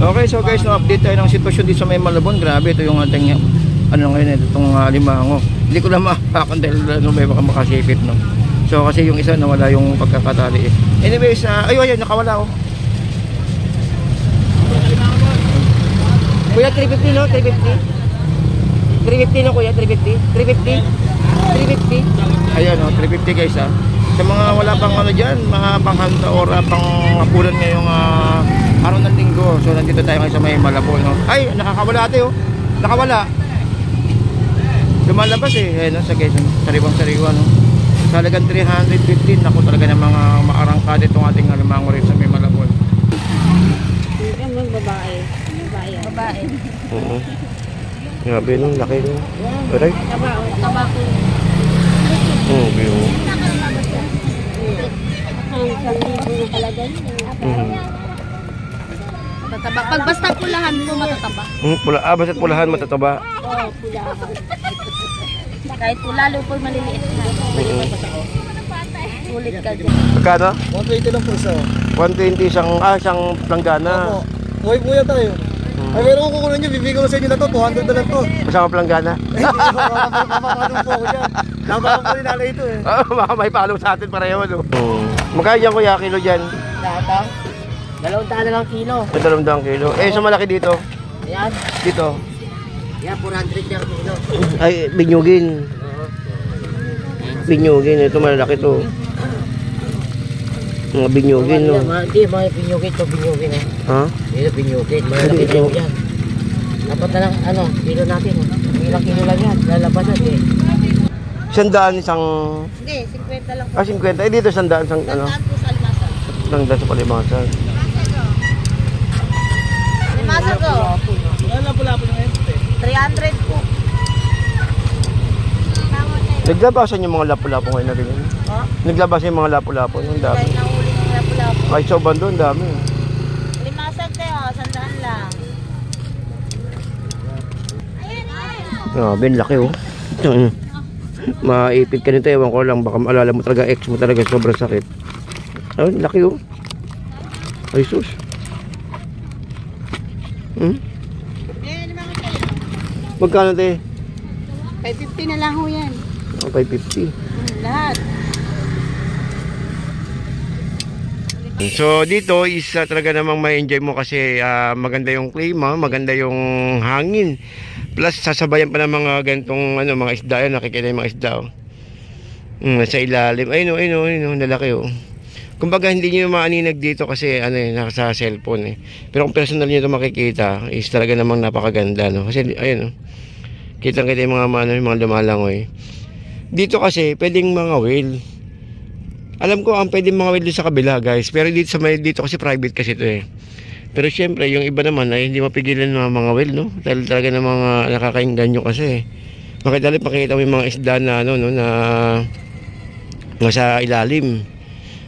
Okay, so guys, na-update tayo ng sitwasyon dito sa may Malabon. Grabe, ito yung ating ano ngayon, itong limango. Hindi ko lang makakan dahil may baka makasipit, no? So kasi yung isa nawala yung pagkakatali eh. Anyways, ayun, nakawala oh. Kuya, 350 no? 350? 350 no kuya? 350? 350? 350? Ayan o, 350 guys ha. Sa mga wala pang ano dyan, mga panghanda or pang hapunan ngayong araw ng linggo. So nandito tayo ngayon sa may Malabon no? Ay, nakakawala ate oh. Nakawala. Lumalabas eh. Ayan no, sa guys, sariwang-sariwa no. Sa halagang 315, ako talaga ng mga maarangkad itong ating limango rin sa may Malabon. Yung babae. Babae. Oo. Grabe nung laki nung. Aray. Taba ko. Oo, pero. Ang libo na kalagay. Matataba. Pag basta pulahan mo, matataba. Basta pulahan, matataba. Oo, pulahan. Kahit lalo po maliliit na. Sulit ka dyan. Magkano? 120 lang po isa. 120 isang planggana. Opo. Buhay po yan tayo. Ay, meron ko kukunan nyo, bibigyan ko sa inyo na to, 200 na lang to. Kasama planggana? Eh, mapapanong po ako dyan. Nabakan po ninala ito eh. Oo, baka may palo sa atin pareho, no? Magkano dyan kuya, kilo dyan? Latang? 200 na lang kilo. 200 kilo. Eh, sa malaki dito? Ayan. Dito? Yan, 400 yung kilo. Ay, binyugin. Binyugin, ito malalaki to. Mga binyugin, no? Hindi, mga binyugin to, binyugin eh. Ha? Dito, binyugin. Malalaki na yan. Dapat na lang, kilo natin. Ilang kilo lang yan. Lalabas natin. 100 isang... Hindi, 50 lang. 50. Eh, dito 100 isang ano? 100 po sa almasan. 100 sa palimasan. Almasan ko. Wala po lang 300 po. Naglabasan yung mga lapu-lapo ngayon na rin. Oh? Naglabasan yung mga lapu-lapo. Ang dami. Dahil nahuli ng lapu-lapu. Ay, sa bando, ang dami. Limasan tayo, 100 lang. Grabe, laki oh. Maipit ka nito, ewan ko lang. Baka maalala mo talaga, ex mo talaga, sobrang sakit. Ay, laki oh. Ay, sus. Magkano tayo? 550 na lang ho yan. 550. Lahat. So dito is talaga namang ma-enjoy mo kasi maganda yung klima, maganda yung hangin. Plus sasabayan pa ng mga gantong mga isda yan, nakikita yung mga isda oh. Sa ilalim. Ayun oh, nalaki oh. Kumbaga hindi niyo maaninag dito kasi nasa cellphone eh. Pero kung personal niyo ito makikita, is talaga namang napakaganda no. Kasi ayun oh. Kitang-kita yung mga lumalangoy. Dito kasi pwedeng mga whale. Alam ko ang pwedeng mga whale sa kabila, guys. Pero dito kasi private kasi ito eh. Pero syempre, yung iba naman ay hindi mapigilan ng mga whale, no? Dahil talaga ng mga nakakainganyo kasi. Pakita mo yung mga isda na na nasa ilalim.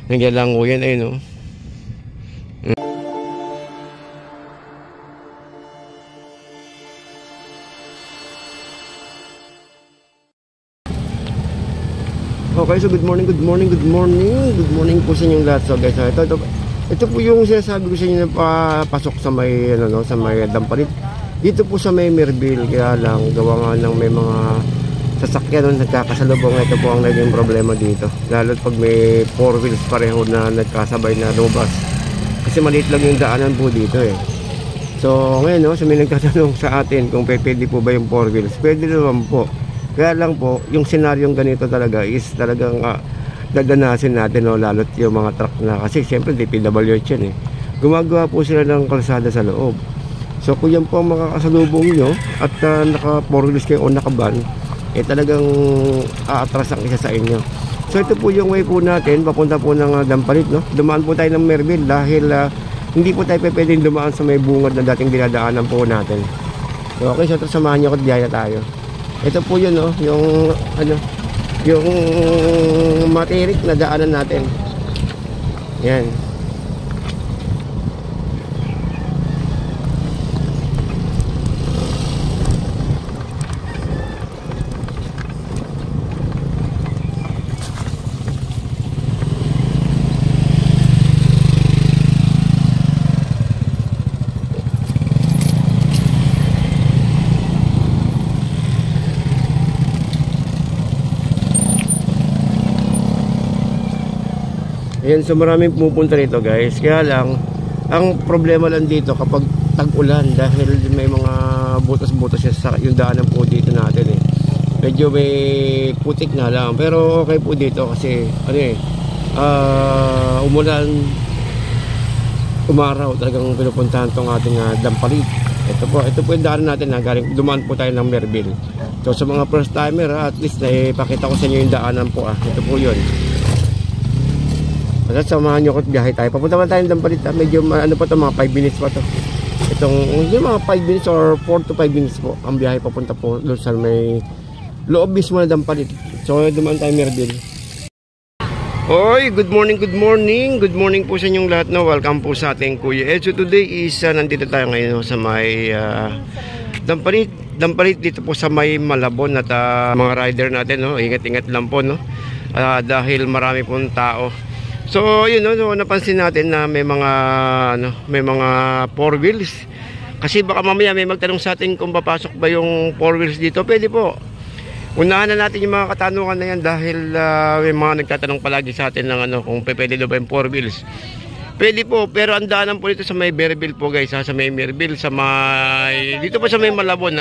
Naglalangoy yan eh, no? Okay, so good morning po sa inyong lahat. So guys, ito po yung sinasabi ko sa inyo na papasok sa may sa may Dampalit. Dito po sa may Merville, kaya lang gawa nga ng may mga sasakyan nagkakasalubong. Ito po ang naging problema dito. Lalo pag may 4 wheels pareho na nagkasabay na lumabas. Kasi maliit lang yung daanan po dito eh. So ngayon so may nagtatanong sa atin kung pwede po ba yung 4 wheels. Pwede naman po. Kaya lang po, yung senaryong ganito talaga is talagang dadanasin natin lalo't yung mga truck na kasi siyempre DPWH yan eh. Gumagawa po sila ng kalsada sa loob. So kung yan po ang makakasalubong nyo at naka 4 wheels kayo o nakaban, talagang aatras ang isa sa inyo. So ito po yung way po natin, papunta po ng Dampalit, no? Dumaan po tayo ng Merville dahil hindi po tayo pwedeng dumaan sa may bungad na dating dinadaanan po natin. So okay, so samahan nyo ko, diyaya tayo. Ito po yun, no? Yung yung matirik na daanan natin. Yan. Ayan, so maraming pumupunta rito guys. Kaya lang, ang problema lang dito kapag tag-ulan dahil may mga butas-butas yung daanan po dito natin eh. Medyo may putik nga lang. Pero okay po dito kasi ano eh, umulan, umaraw, talagang pinupuntahan tong ating Dampalit. Ito po yung daanan natin na galing, dumaan po tayo ng Merville. So sa mga first timer at least ipakita ko sa inyo yung daanan po Ito po yun. At samahan nyo ko at biyahe tayo. Papunta man tayo ng Dampalit Medyo ano pa to, mga 5 minutes pa to. Itong mga 5 minutes or 4 to 5 minutes po ang biyahe papunta po doon sa may loob mismo na Dampalit. So dumaan tayo Merville. Hoy, good morning po sa inyong lahat na welcome po sa ating Kuya Ed. So today is nandito tayo ngayon sa may Dampalit dito po sa may Malabon at mga rider natin, no, ingat-ingat lang po, no, dahil marami pong tao. So yun, no, napansin natin na may mga four wheels. Kasi baka mamaya may magtanong sa atin kung papasok ba yung four wheels dito. Pwede po. Unahan na natin yung mga katanungan na yan dahil may mga nagtatanong palagi sa atin ng kung pwede daw ba yung four wheels. Pwede po, pero ang daanan po dito sa may Merville po guys, sa may Merville, dito pa sa may Malabon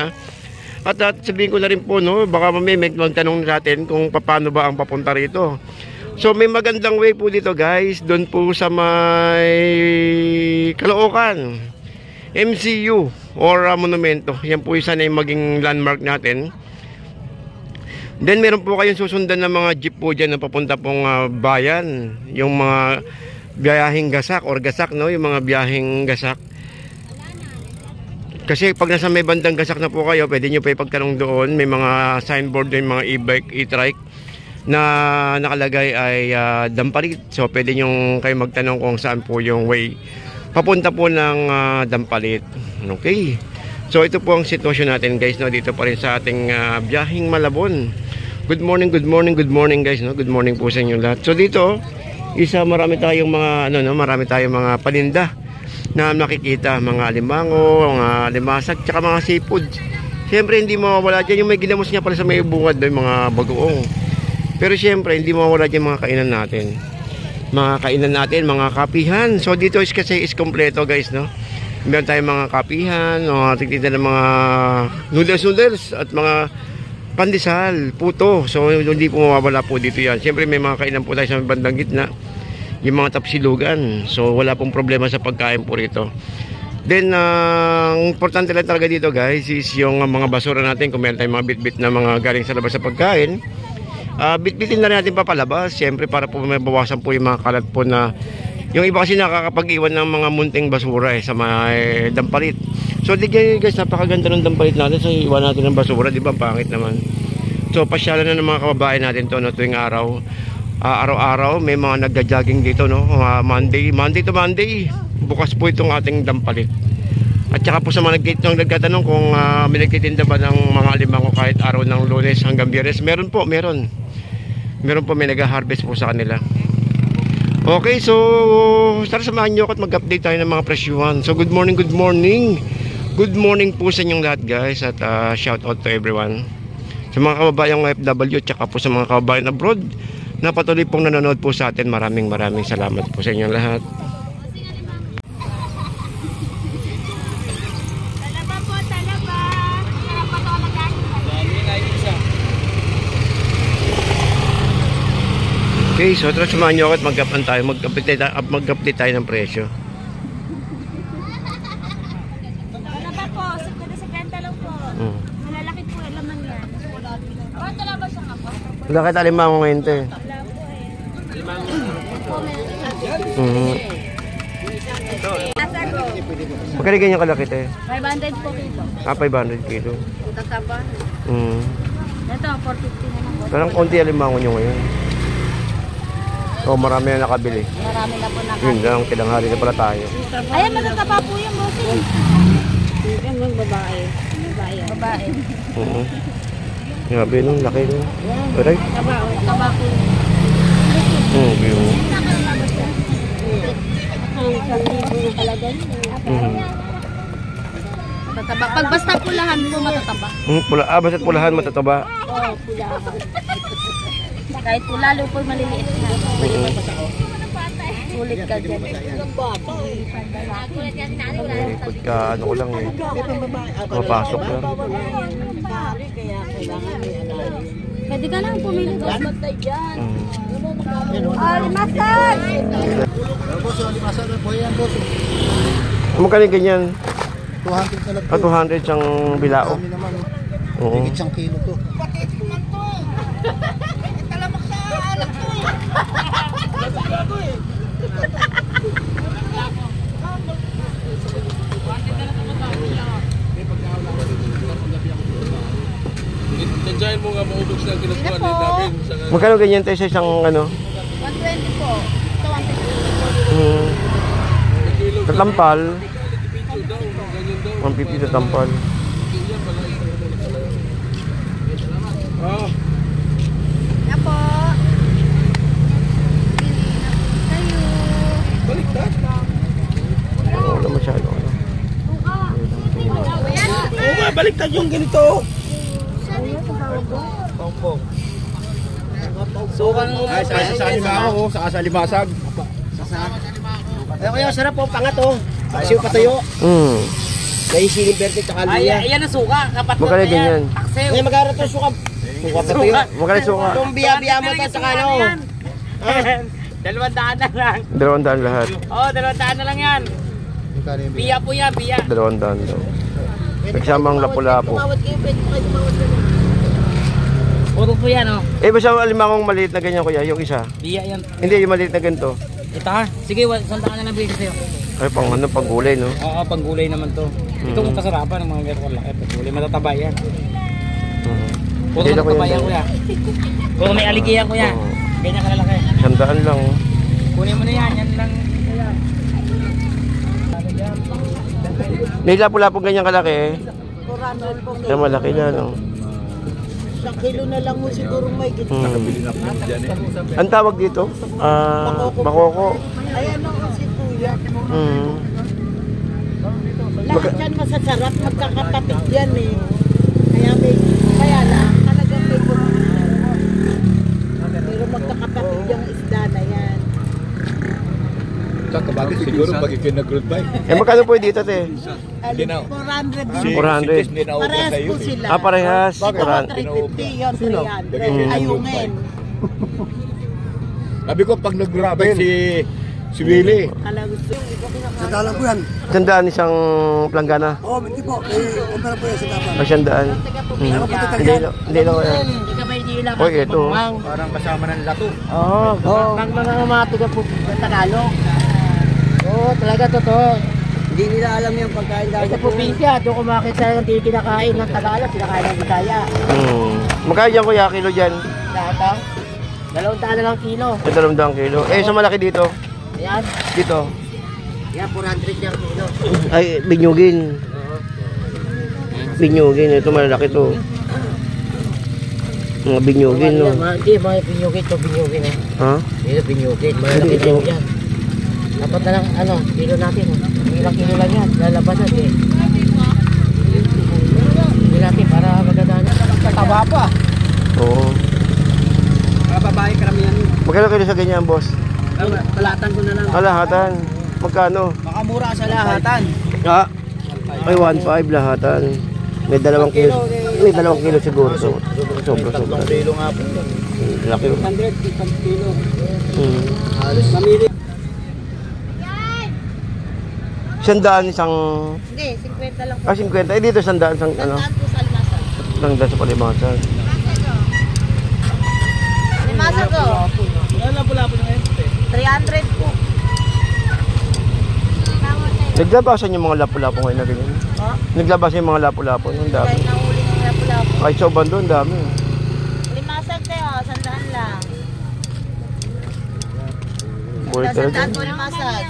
At sabihin ko na rin po, no, baka may magtanong natin kung paano ba ang papunta rito. So may magandang way po dito guys, doon po sa may Caloocan, MCU or Monumento. Yan po isa na yung maging landmark natin. Then meron po kayong susundan ng mga jeep po dyan na papunta pong bayan. Yung mga biyaheng gasak or gasak, no? Yung mga biyaheng gasak. Kasi pag nasa may bandang gasak na po kayo, pwede nyo pa ipagtanong doon. May mga signboard doon, mga e-bike, e-trike na nakalagay ay Dampalit. So pwede nyo kayo magtanong kung saan po yung way papunta po ng Dampalit. Okay. So ito po ang sitwasyon natin guys, no? Dito pa rin sa ating biyaheng Malabon. Good morning guys, no? Good morning po sa inyo lahat. So dito, marami tayong mga paninda na makikita, mga alimango, mga limasag, tsaka mga seafood. Siyempre hindi mawawala dyan yung may ginamos niya pala sa may bungad, yung mga bagoong. Pero siyempre hindi mawawala dyan mga kainan natin. Mga kapihan. So dito kasi is kompleto guys, no? Meron tayong mga kapihan, tigtitan ng mga noodles at mga pandesal, puto. So hindi po mawawala po dito yan. Siyempre may mga kainan po tayo sa bandang gitna, yung mga tapsilugan. So wala pong problema sa pagkain po rito. Then ang importante lang talaga dito guys is yung mga basura natin. Kung meron tayong mga bit-bit na mga galing sa labas sa pagkain, bit-bitin na rin natin papalabas. Siyempre para po may bawasan po yung mga kalat po na yung iba kasi nakakapag-iwan ng mga munting basura sa may Dampalit. So digyan guys, napakaganda ng Dampalit natin. So iwan natin ng basura, di ba? Pangit naman. So pasyalan na ng mga kababayan natin to, no, tuwing araw. Araw-araw may mga nagja-jogging dito, no. Monday to Monday. Bukas po itong ating Dampalit. At saka po sa mga nagtatanong kung may nagtitinda ba ng mga alimango kahit araw ng Lunes hanggang Biyernes. Meron po, may nag-harvest po sa kanila. Okay, so tara samahan nyo ako at mag-update tayo ng mga presyuhan. So good morning po sa inyong lahat guys. At shout out to everyone, sa mga kababayang OFW, tsaka po sa mga kababayan abroad na patuloy pong nanonood po sa atin. Maraming salamat po sa inyong lahat. Okay, so tara samahan nyo ako at mag-update tayo ng presyo. Talaba po, 50 lang po. Malalaki po, laman yan. Talaba siya ka po. Wala kahit alimango ngayon to eh. Wala po eh. Magkali ganyan kalaki to eh? 500 po kilo. 500 kilo. Tataba. Ito, 450 na lang po. Parang konti alimango nyo ngayon. So marami na nakabili. Marami na po nakabili. Yun lang, tinanghali na pala tayo. Ayan, matataba po yung bossing. Yan yung babae. Babae. Grabe nung laki nung. Alright? Taba po. Okay. Ang sandibo na kalagay. Matataba. Pag basta pulahan po, matataba. Basta't pulahan matataba. Oo, pulahan. Kahit po lalo po maliliit na. Ulit ka dyan. Ikot ka, ano ko lang eh. Mapasok lang. Pwede ka lang pumili. Limasan! Magkano ganyan? 200 na lang po. 200 siyang bilao. Dami naman. Oo. Higit siyang kilo to. Tandyahin mo nga maubos na kinukuha namin. Magkano ganyan tayo sa isang ano? 120 po. Ito 150. Tatampal. 150 tatampal. Na po. Wala masyado. Oo nga, baliktad yung ganito. Ay, sa alimango, sa alibasag. Ay, kaya sarap po, pangat oh. Siyo patuyo. May siling verde tsaka luya. Ayan ang suka, kapat ko. Magkano ganyan? Ngayon mag-aaral to suka. Suka patuyo. Magkano suka? Itong biya-biya mo to tsaka ano. 200 na lang. 200 lahat. Oo, 200 na lang yan. Biya po yan, biya. 200 daw. Nagsamang lapu-lapu. Puro po yan, oh. Eh, basta alimangong maliit na ganyan kuya, yung isa. Biya yan. Hindi, yung maliit na ganito. Ito ha? Sige, sandaan na lang bigay sa'yo. Ay, pang ano, pang gulay, no? Oo, panggulay naman to. Ito ang kasarapan ng mga ganito laki. Panggulay, matataba yan. Puro Hindi na matataba kuya. yan, kuya. Puro may aligiyan, kuya. Ganyan kalalaki. 100 lang. Kunin mo na yan, yan lang. Kuya. May lapu-lapu ganyan kalaki eh. 400 po. Kaya malaki na, no? Isang kilo na lang mo siguro may gito. Ang tawag dito? Bakoko. Ayan o si kuya. Lahat yan masasarap. Magkakapatid yan eh. Kaya lang, talagang may kumita. Pero magkakapatid yung isda na yan. Kakabagit siguro pag ikinag-road bike. Eh, magkano po dito, te? 400 din. 400. Parehas po sila. Parehas. Ito 350 yun, 300. Ayungin. Sabi ko pag nag-grabay si Willie. Kala gusto. Sadalang po yan. 100 isang planggana. Oo, hindi po. Kumpara po yan sa dapat. O 100. Hindi lang kaya. Hindi ka ba hindi lang Oy, ito. Parang kasama ng lato. Oo. Pag mga matiga po sa Tagalog. Oo, talaga totoo. Hindi nila alam yung pagkain dahil sa probinsya. Doon kumakit sa hindi kinakain ng Tagalog, kinakain ng Bisaya. Magkano dyan kuya kilo dyan? Lahat 200 na lang kilo. Ito 200 kilo. Eh, sa malaki dito? Ayan. Dito. Yan, 400 yung kilo. Ay, binyugin. Binyugin. Ito malaki to. Mga binyugin, no? Hindi, mga binyugin to, binyugin eh. Ha? Dito, binyugin. Malaki Ito. din yan. Dapat na lang, kilo natin. Ilang kilo lang yan. Lalabasan eh. Kilo natin para maganda na. Tataba pa. Oo. Mga babae karamihan yun. Magkano kilo sa ganyan, boss? Palatan ko na lang. Lahatan. Magkano? Makamura sa lahatan. Ah. Ay, 1.5 lahatan. May 2 kilo. May 2 kilo siguro. Sobra. Kilo nga po. Laki. 100 kilo. Halos Mamili. 100 isang... Hindi, 50 lang po. 50. Eh, dito 100 isang ano? Saan po sa Limasan? Lang sa palimasan. Limasan ko. Labo-labo na ngayon. 300 po. Naglabasan yung mga lapu-lapu ngayon na ganyan. Naglabasan yung mga lapu-lapu. Ang dami. Kahit nahuli ng lapu-lapu. Kahit sa uban doon, dami. Limasan kayo, 100 lang. Buhay talaga. 100 po limasan.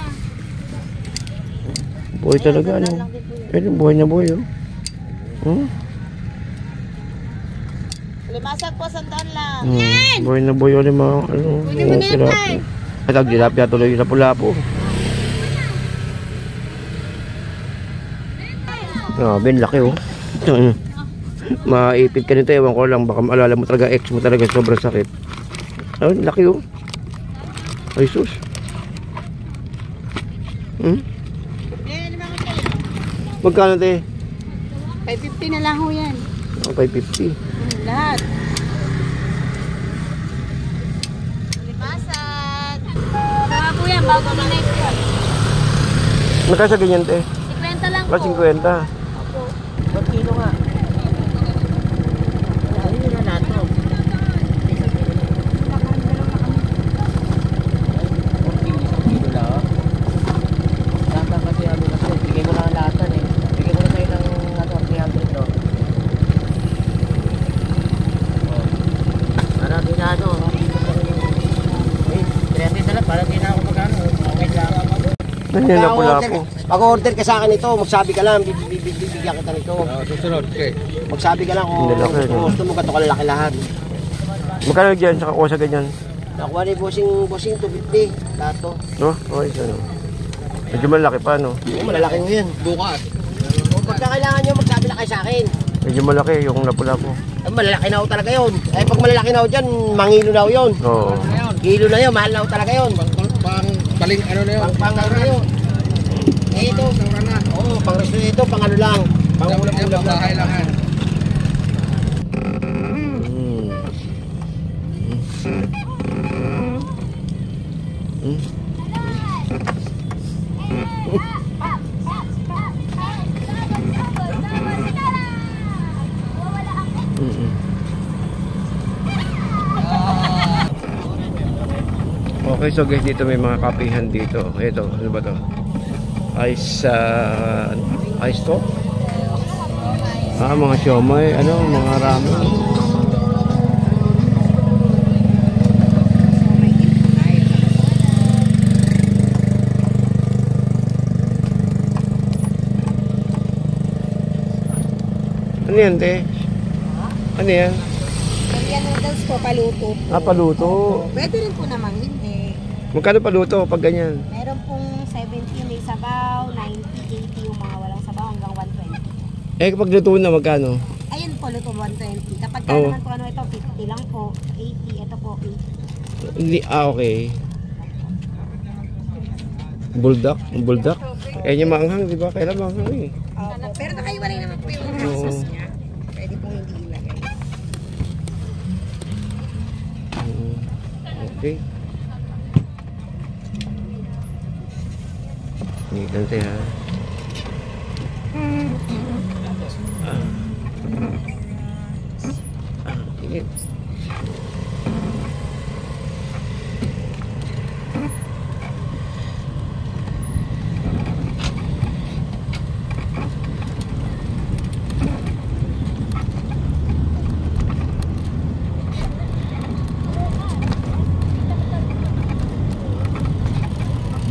Buhay talaga, ano. Pero buhay na buhay, oh. Limasan po, 100 lang. Buhay na buhay ulit mga, ano, mga tilapia. At ang tilapia tuloy yung lapu-lapu. Grabe, laki, oh. Maipit ka nito, ewan ko lang, baka maalala mo talaga, ex mo talaga, sobrang sakit. Laki, oh. Ay, sus. Hmm? Magkano te? 550 na lang ho yan. Oh, 550. Lahat. Limasan. Saka po yan, bago na next yan. Magkano sa ganyan te? 50 lang po. 50. 1 kilo nga. Ano yun na lahat to? 1 kilo lang. Lahat kasi ano na to. Bigay mo na ang lahatan eh. Bigay mo na sa'yo ng 300 to. Para ginano. Eh, 300 na lang. Para ginano magkano. Okay lang. Nandiyan na pula po. Pag-order ka sa akin ito, magsabi ka lang, bibigyan kita nito. Susunod, okay. Magsabi ka lang kung Hindi laki, no? gusto mo gato kalalaki lahat. Magkano dyan sa kakuha sa ganyan? Nakuha ni bossing 250 lahat to. No? Okay, ano? Medyo malaki pa, no? Oo, malalaki mo yan. Bukas. Kung pagka kailangan nyo, magsabi lang kayo sa akin. Medyo malaki yung napula po. Malalaki na ho talaga yun. Eh, pag malalaki na ho dyan, mangilo na ho yun. Oo. Kilo na yun, mahal na ho talaga yun. Pang paling ano na yun? Pang ano na yun. Eh, ito. Oo, pang resto ito, pang ano lang. Pang ulam-ulam lang. Bahay lang yan. Okay, so guys, dito may mga kapihan dito. Ito, ano ba to? Ice to? Mga siomay, ano, mga ramen. Ano yan, te? Ano yan? Korean noodles po, paluto. Paluto. Pwede rin po naman hindi. Magkano paluto pag ganyan? Meron pong 70 may sabaw, 90, 80 yung mga walang sabaw hanggang 120. Kapag luto na, magkano? Ayun po, luto 120. Kapag Oo. naman po ano ito, 50 lang po, 80, ito po 80. Hindi, okay. Buldak? Buldak? Yung maanghang, di ba? Kailan maanghang eh? Pero nakaiwalay naman po yung Oo. sauce niya. Pwede pong hindi ilagay. Okay. Ini nanti ha. Ini.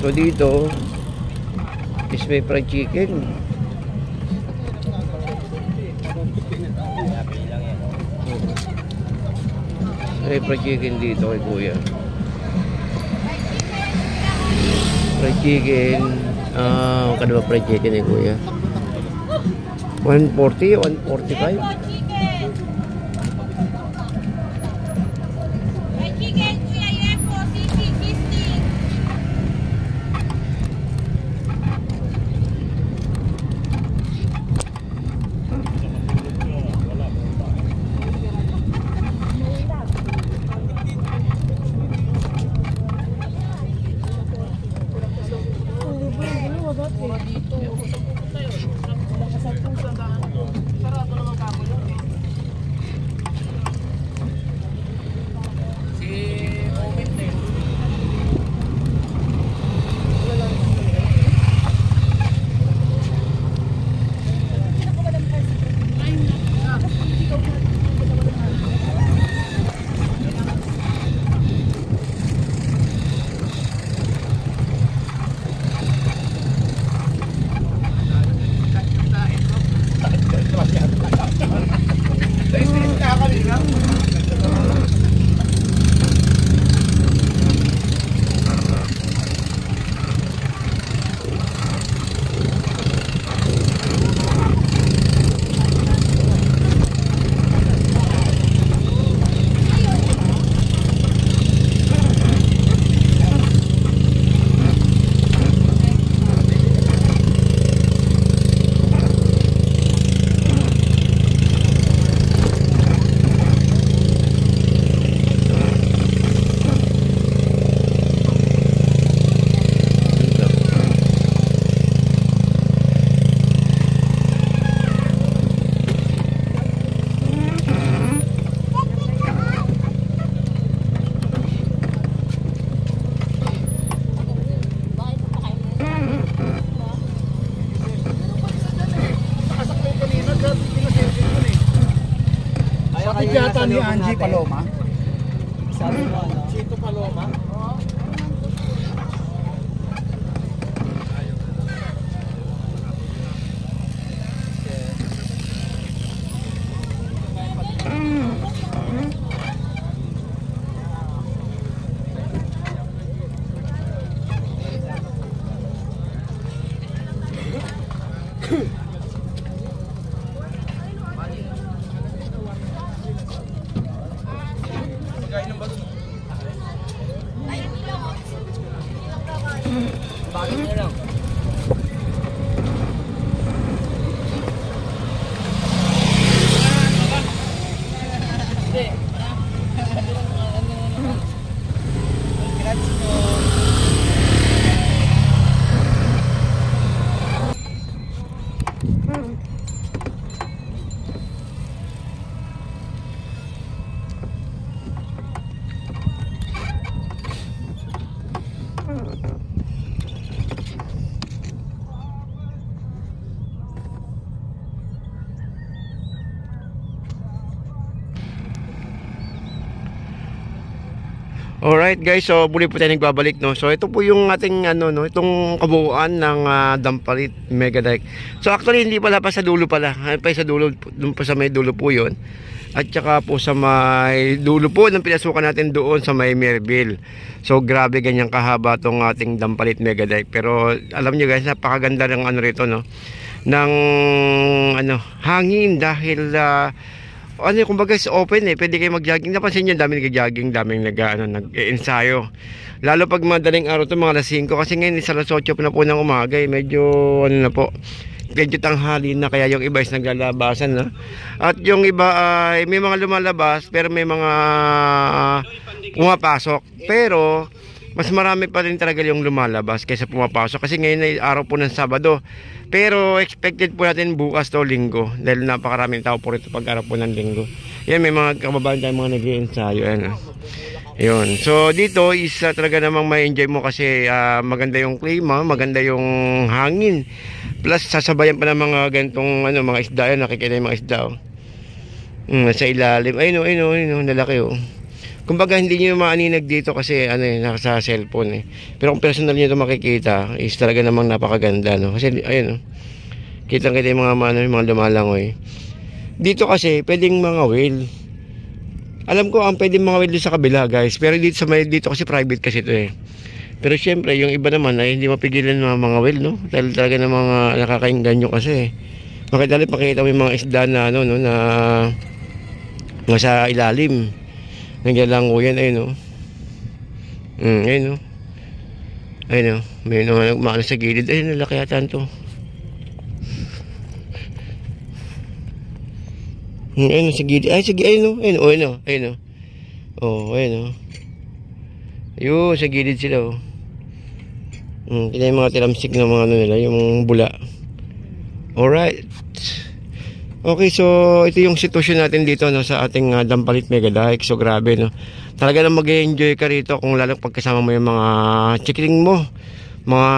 So dito is may fried chicken. May fried chicken dito kay kuya. Fried chicken. Magkano ba fried chicken kay kuya? 140, 145. kapatid yata ni Angie Paloma. Sabi mo, ano? Chito Paloma. Alright guys, so muli po tayo nagbabalik, no. So ito po yung ating ano, no, itong kabuuan ng Dampalit Mega Dike. So actually hindi pala pa sa dulo pala. Pa sa dulo, doon pa sa may dulo po 'yon. At saka po sa may dulo po ng pinasukan natin doon sa may Merville. So grabe ganyang kahaba tong ating Dampalit Mega Dike. Pero alam niyo guys, napakaganda ng ano rito, no. Ng ano, hangin dahil ano, kumbaga open pwede kayo mag-jogging. Napansin nyo, daming nag-jogging, daming nag-ensayo. Lalo pag madaling araw to, mga alas 5. Kasi ngayon, sa alas 8 na po ng umaga, medyo, ano na po, medyo tanghali na. Kaya yung iba is naglalabasan na. At yung iba ay may mga lumalabas, pero may mga pumapasok. Pero, mas marami pa rin talaga yung lumalabas kaysa pumapasok. Kasi ngayon ay araw po ng Sabado. Pero expected po natin bukas to Linggo. Dahil napakaraming tao po rito pag araw po ng Linggo. Yan, may mga kababayan tayong mga nag-i-ensayo. Yun. So dito is talaga namang ma-enjoy mo kasi maganda yung klima, maganda yung hangin. Plus sasabayan pa ng mga ganitong ano, mga isda. Yan, nakikita yung mga isda. Sa ilalim. Ayun, nalaki Kumbaga hindi niyo maaninag dito kasi ano nasa cellphone Pero kung personal niyo ito makikita, is talaga namang napakaganda, no. Kasi ayun kitang-kita yung mga lumalangoy. Dito kasi pwedeng mga whale. Alam ko ang pwedeng mga whale sa kabila, guys. Pero dito kasi private kasi ito Pero syempre yung iba naman ay hindi mapigilan ng mga whale, no. Dahil talaga ng mga nakakainganyo kasi. Makita mo yung mga isda na ano, no, na nasa ilalim. Naglalangoyan, ayun ayun may nagmano sa gilid, ayun, nalaki yata ito. Ayun sa gilid, ayun yun, sa gilid sila kita yung mga tilamsik na mga ano nila, yung bula. Alright. Okay, so ito yung sitwasyon natin dito, no, sa ating Dampalit Mega Dike. So grabe, no. Talaga na mag-enjoy ka rito kung lalo pagkasama mo yung mga chikiling mo, mga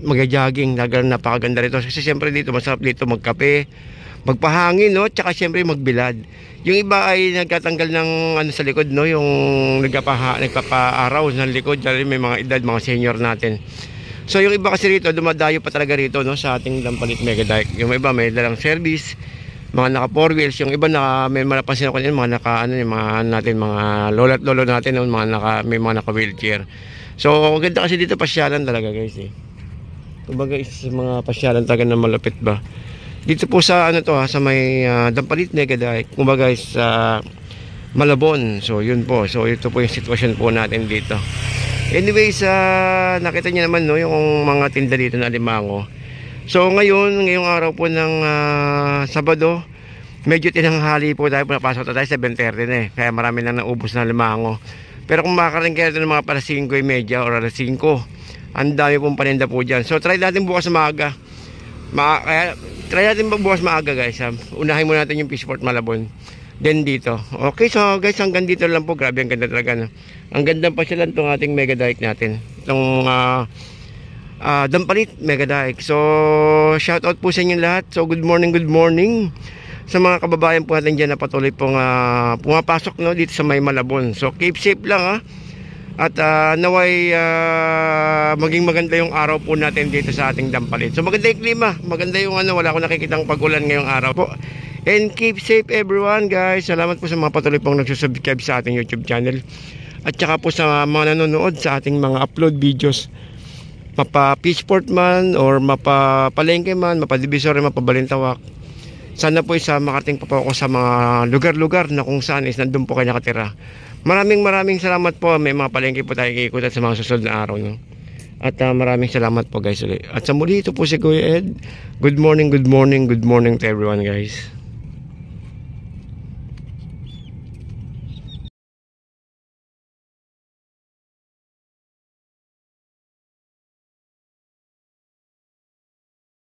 mag-jogging. Talaga napakaganda rito. Kasi siyempre dito, masarap dito magkape, magpahangin, no, tsaka siyempre magbilad. Yung iba ay nagtatanggal ng ano sa likod, no, yung nagpapa-araw ng likod. Dahil may mga edad, mga senior natin. So yung iba kasi rito, dumadayo pa talaga rito, no, sa ating Dampalit Mega Dike. Yung iba may dalang service, mga naka 4 wheels. Yung iba may napansin ako kanina, mga naka yung mga natin, mga lola't lolo natin, no, may mga naka wheelchair. So ganda kasi dito, pasyalan talaga, guys. Kumbaga mga pasyalan talaga na malapit ba. Dito po sa ano to, sa may Dampalit Mega Dike, kumbaga sa Malabon. So yun po. So ito po yung sitwasyon po natin dito. Anyways, nakita niyo naman, no, yung mga tinda dito na limango. So ngayong araw po ng Sabado, medyo tinanghali po tayo, napasok tayo 7:30 kaya marami nang naubos na limango. Pero kung makakaroon kayo ng mga para 5:30 or alas 5, ang dami pong paninda po dyan. So try natin bukas maaga. Try natin bukas maaga, guys. Unahin muna natin yung Fishport Malabon. Then dito. Okay, so guys, hanggang dito lang po. Grabe, ang ganda talaga, no? Ang ganda pa sila itong ating Mega Dike natin. Itong Dampalit Mega Dike. So shout out po sa inyo lahat. So good morning, good morning. sa mga kababayan po natin dyan na patuloy pong pumapasok, no, dito sa may Malabon. So keep safe lang, ha. At naway maging maganda yung araw po natin dito sa ating Dampalit. So maganda yung klima, maganda yung wala ko nakikitang pag-ulan ngayong araw po. And keep safe everyone, guys. Salamat po sa mga patuloy pong nagsusubscribe sa ating YouTube channel. At saka po sa mga nanonood sa ating mga upload videos. Mapa Pitchport man, or mapa Palengke man, mapa Divisoria, mapa Balintawak. Sana po isa makarating pa po ako sa mga lugar-lugar na kung saan is nandun po kayo nakatira. Maraming salamat po. May mga palengke po tayo ikikutan sa mga susunod na araw, no? At maraming salamat po, guys, ulit. At sa muli, ito po si Kuya Ed. Good morning to everyone, guys.